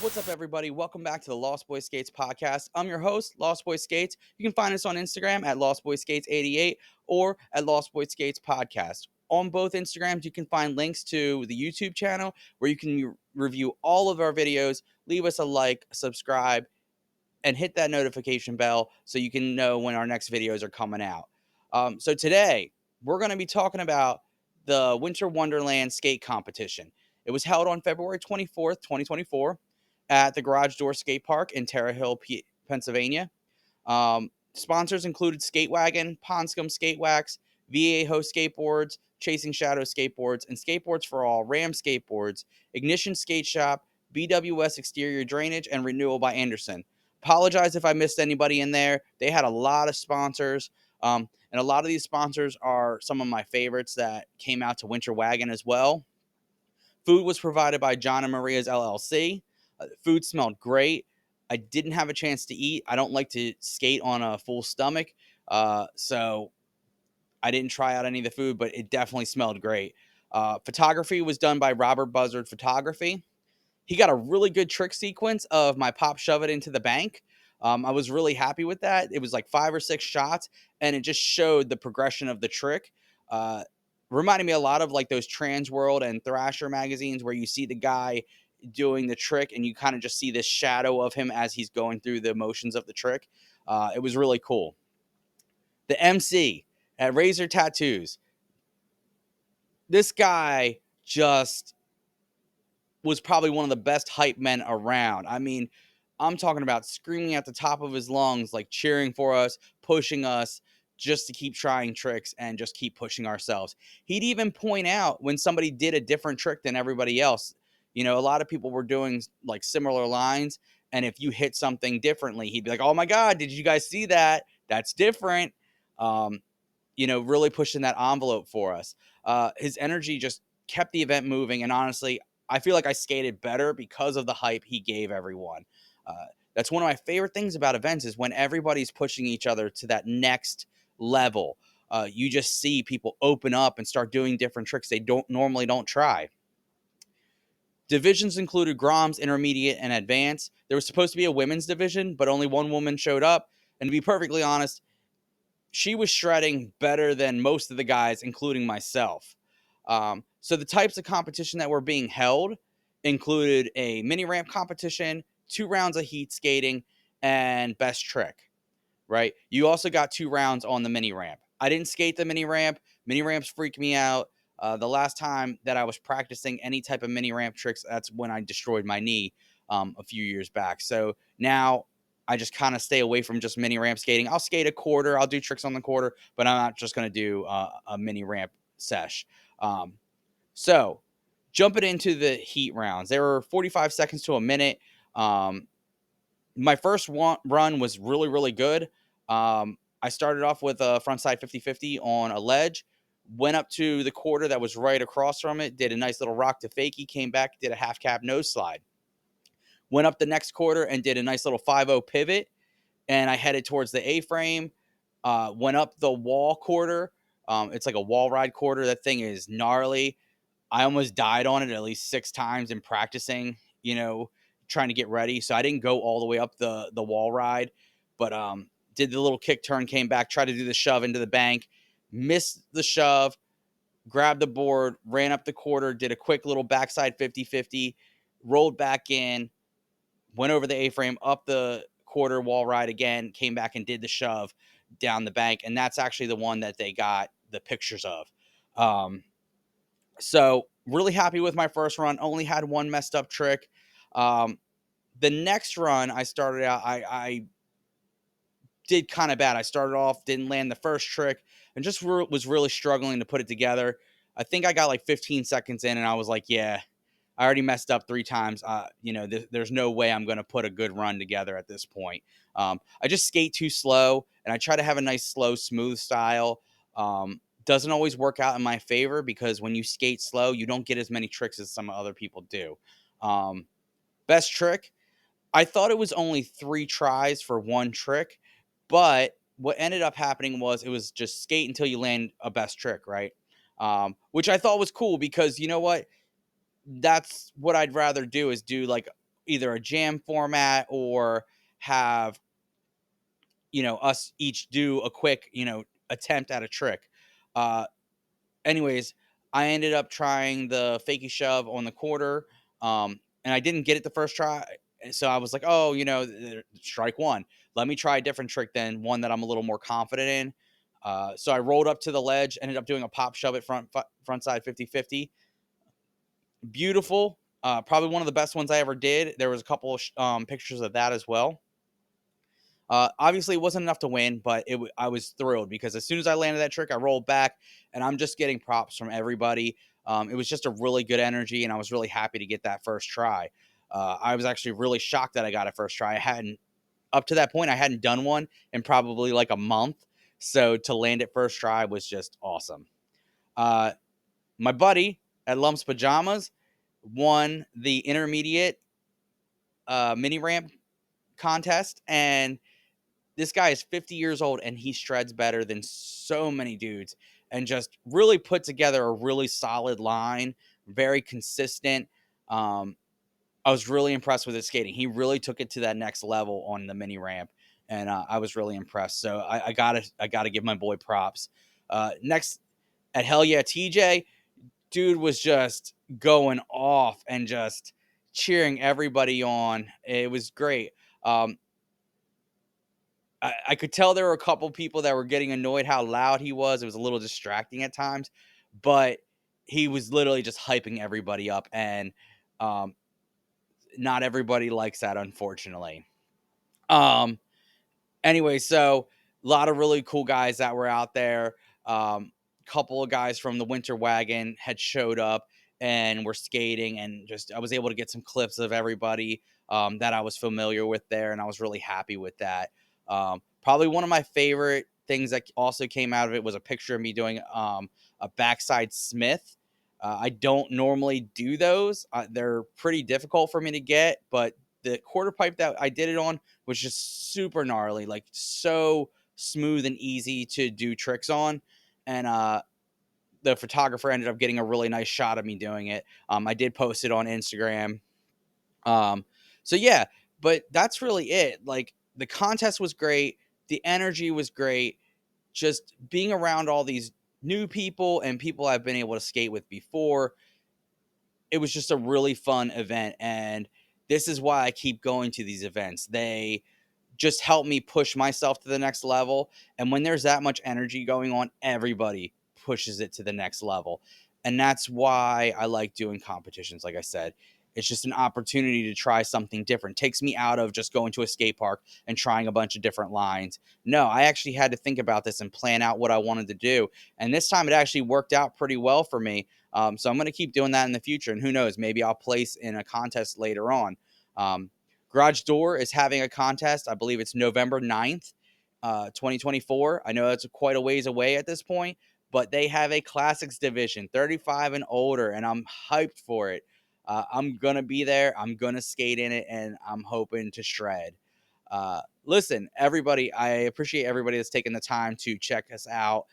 What's up, everybody? Welcome back to the Lost Boy Skates podcast. I'm your host, Lost Boy Skates. You can find us on Instagram at Lost Boy Skates 88 or at Lost Boy Skates Podcast. On both Instagrams, you can find links to the YouTube channel where you can review all of our videos, leave us a like, subscribe, and hit that notification bell so you can know when our next videos are coming out. So today, we're going to be talking about the Winter Wonderland skate competition. It was held on February 24th, 2024 at the Garage Door Skate Park in Terre Hill, Pennsylvania. Sponsors included Skate Wagon, Ponscom Skate Wax, VA Host Skateboards, Chasing Shadow Skateboards, and Skateboards for All, Ram Skateboards, Ignition Skate Shop, BWS Exterior Drainage, and Renewal by Anderson. Apologize if I missed anybody in there. They had a lot of sponsors, and a lot of these sponsors are some of my favorites that came out to Winter Wagon as well. Food was provided by John and Maria's LLC. Food smelled great. I didn't have a chance to eat. I don't like to skate on a full stomach, so I didn't try out any of the food, but it definitely smelled great. Photography was done by Robert Buzzard Photography. He got a really good trick sequence of my pop shove it into the bank. I was really happy with that. It was like 5 or 6 shots, and it just showed the progression of the trick. Uh, Reminded me a lot of like those Trans World and Thrasher magazines where you see the guy doing the trick and you kind of just see this shadow of him as he's going through the motions of the trick. It was really cool. The MC at Razor Tattoos. This guy just was probably one of the best hype men around. I mean, I'm talking about screaming at the top of his lungs, like cheering for us, pushing us just to keep trying tricks and just keep pushing ourselves. He'd even point out when somebody did a different trick than everybody else. You know, a lot of people were doing like similar lines. And if you hit something differently, he'd be like, oh my God, did you guys see that? That's different. Really pushing that envelope for us. His energy just kept the event moving. And honestly, I feel like I skated better because of the hype he gave everyone. That's one of my favorite things about events is when everybody's pushing each other to that next level. You just see people open up and start doing different tricks they don't try. Divisions included Groms, Intermediate, and Advanced. There was supposed to be a women's division, but only one woman showed up. And to be perfectly honest, she was shredding better than most of the guys, including myself. So the types of competition that were being held included a mini ramp competition, 2 rounds of heat skating, and best trick, right? You also got 2 rounds on the mini ramp. I didn't skate the mini ramp. Mini ramps freaked me out. The last time that I was practicing any type of mini ramp tricks, that's when I destroyed my knee a few years back. So now I just kind of stay away from just mini ramp skating. I'll skate a quarter. I'll do tricks on the quarter, but I'm not just going to do a mini ramp sesh. So jumping into the heat rounds, there were 45 seconds to a minute. My first run was really, really good. I started off with a frontside 50-50 on a ledge, went up to the quarter that was right across from it, did a nice little rock to fakie, came back, did a half cab nose slide. Went up the next quarter and did a nice little 5-0 pivot, and I headed towards the A-frame, went up the wall quarter. It's like a wall ride quarter. That thing is gnarly. I almost died on it at least 6 times in practicing, trying to get ready. So I didn't go all the way up the wall ride, but did the little kick turn, came back, tried to do the shove into the bank, missed the shove, grabbed the board, ran up the quarter, did a quick little backside 50-50, rolled back in, went over the A-frame, up the quarter wall ride again, came back and did the shove down the bank. And that's actually the one that they got the pictures of. So really happy with my first run. Only had one messed up trick. The next run I started out, I did kind of bad. I started off, didn't land the first trick, and just was really struggling to put it together. I think I got like 15 seconds in, and I was like, yeah, I already messed up 3 times. There's no way I'm going to put a good run together at this point. I just skate too slow, and I try to have a nice, slow, smooth style. Doesn't always work out in my favor because when you skate slow, you don't get as many tricks as some other people do. Best trick, I thought it was only 3 tries for one trick, but what ended up happening was it was just skate until you land a best trick, right? Which I thought was cool because you know what? That's what I'd rather do is do like either a jam format or have, us each do a quick, attempt at a trick. Uh, anyways, I ended up trying the fakie shove on the quarter, and I didn't get it the first try. So I was like, oh, strike one. Let me try a different trick then, one that I'm a little more confident in. So I rolled up to the ledge, ended up doing a pop shove at front side 50-50. Beautiful. Probably one of the best ones I ever did. There was a couple of pictures of that as well. Obviously, it wasn't enough to win, but I was thrilled because as soon as I landed that trick, I rolled back, and I'm just getting props from everybody. It was just a really good energy, and I was really happy to get that first try. I was actually really shocked that I got a first try. Up to that point, I hadn't done one in probably like a month. So to land it first try was just awesome. My buddy at Lumps Pajamas won the intermediate mini ramp contest, and this guy is 50 years old and he shreds better than so many dudes and just really put together a really solid line, very consistent. I was really impressed with his skating. He really took it to that next level on the mini ramp, and I was really impressed. So I gotta give my boy props. Next at Hell Yeah TJ, dude was just going off and just cheering everybody on. It was great. I could tell there were a couple people that were getting annoyed how loud he was. It was a little distracting at times, but he was literally just hyping everybody up, and um, not everybody likes that, unfortunately. Um, anyway, so a lot of really cool guys that were out there. Couple of guys from the Winter Wagon had showed up and were skating, and just I was able to get some clips of everybody that I was familiar with there, and I was really happy with that. Probably one of my favorite things that also came out of it was a picture of me doing a backside Smith. I don't normally do those. They're pretty difficult for me to get, but the quarter pipe that I did it on was just super gnarly, like so smooth and easy to do tricks on. And the photographer ended up getting a really nice shot of me doing it. I did post it on Instagram. Um, so yeah, but that's really it. Like the contest was great. The energy was great. Just being around all these new people and people I've been able to skate with before, it was just a really fun event. And this is why I keep going to these events. They just help me push myself to the next level. And when there's that much energy going on, everybody pushes it to the next level. And that's why I like doing competitions. Like I said, it's just an opportunity to try something different. It takes me out of just going to a skate park and trying a bunch of different lines. No, I actually had to think about this and plan out what I wanted to do. And this time it actually worked out pretty well for me. So I'm going to keep doing that in the future. And who knows, maybe I'll place in a contest later on. Garage Door is having a contest. I believe it's November 9th, 2024. I know that's quite a ways away at this point, but they have a classics division, 35 and older, and I'm hyped for it. I'm going to be there. I'm going to skate in it, and I'm hoping to shred. Listen, everybody, I appreciate everybody that's taking the time to check us out,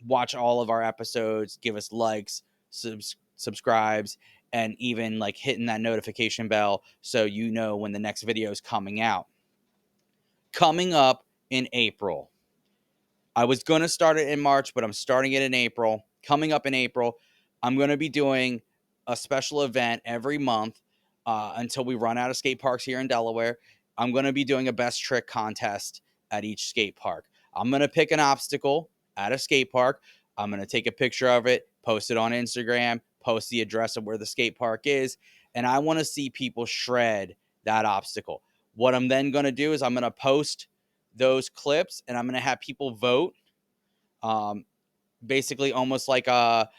watch all of our episodes, give us likes, subscribes, and even like hitting that notification bell so you know when the next video is coming out. Coming up in April. I was going to start it in March, but I'm starting it in April. Coming up in April, I'm going to be doing a special event every month until we run out of skate parks here in Delaware. I'm going to be doing a best trick contest at each skate park. I'm going to pick an obstacle at a skate park. I'm going to take a picture of it, post it on Instagram, post the address of where the skate park is, and I want to see people shred that obstacle. What I'm then going to do is I'm going to post those clips and I'm going to have people vote, um, basically almost like a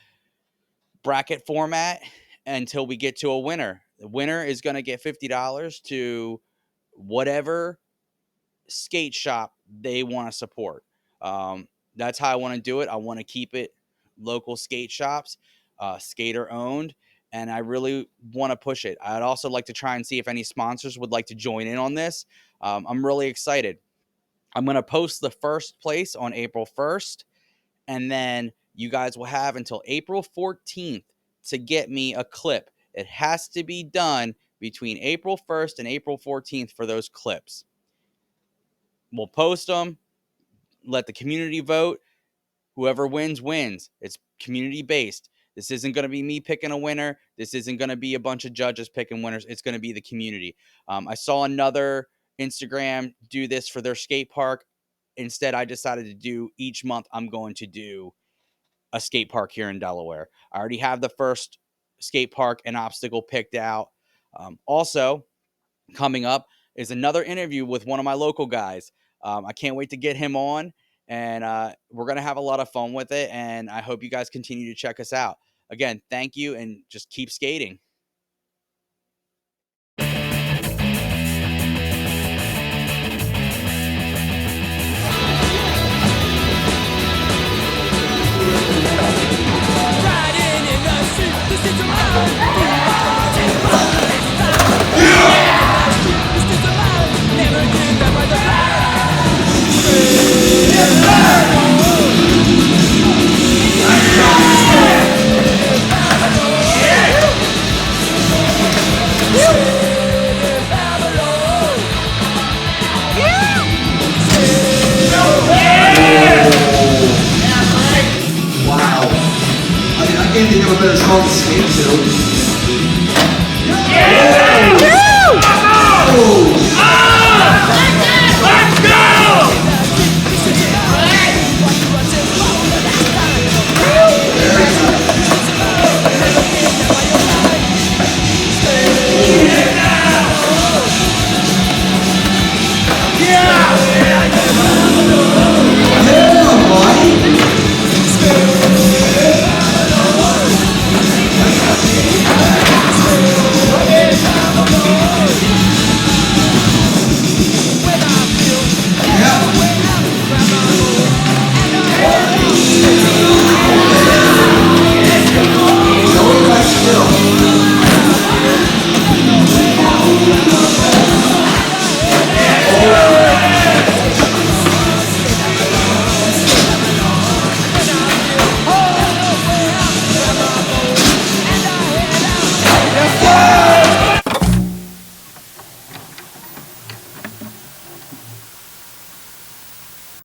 bracket format until we get to a winner. The winner is going to get $50 to whatever skate shop they want to support. That's how I want to do it. I want to keep it local skate shops, skater owned, and I really want to push it. I'd also like to try and see if any sponsors would like to join in on this. I'm really excited. I'm going to post the first place on April 1st, and then you guys will have until April 14th to get me a clip. It has to be done between April 1st and April 14th for those clips. We'll post them, let the community vote. Whoever wins, wins. It's community-based. This isn't going to be me picking a winner. This isn't going to be a bunch of judges picking winners. It's going to be the community. I saw another Instagram do this for their skate park. Instead, I decided to do each month, I'm going to do a skate park here in Delaware. I already have the first skate park and obstacle picked out. Also, coming up is another interview with one of my local guys. I can't wait to get him on, and we're going to have a lot of fun with it, and I hope you guys continue to check us out. Again, thank you, and just keep skating. I can't think of a better song to skate to.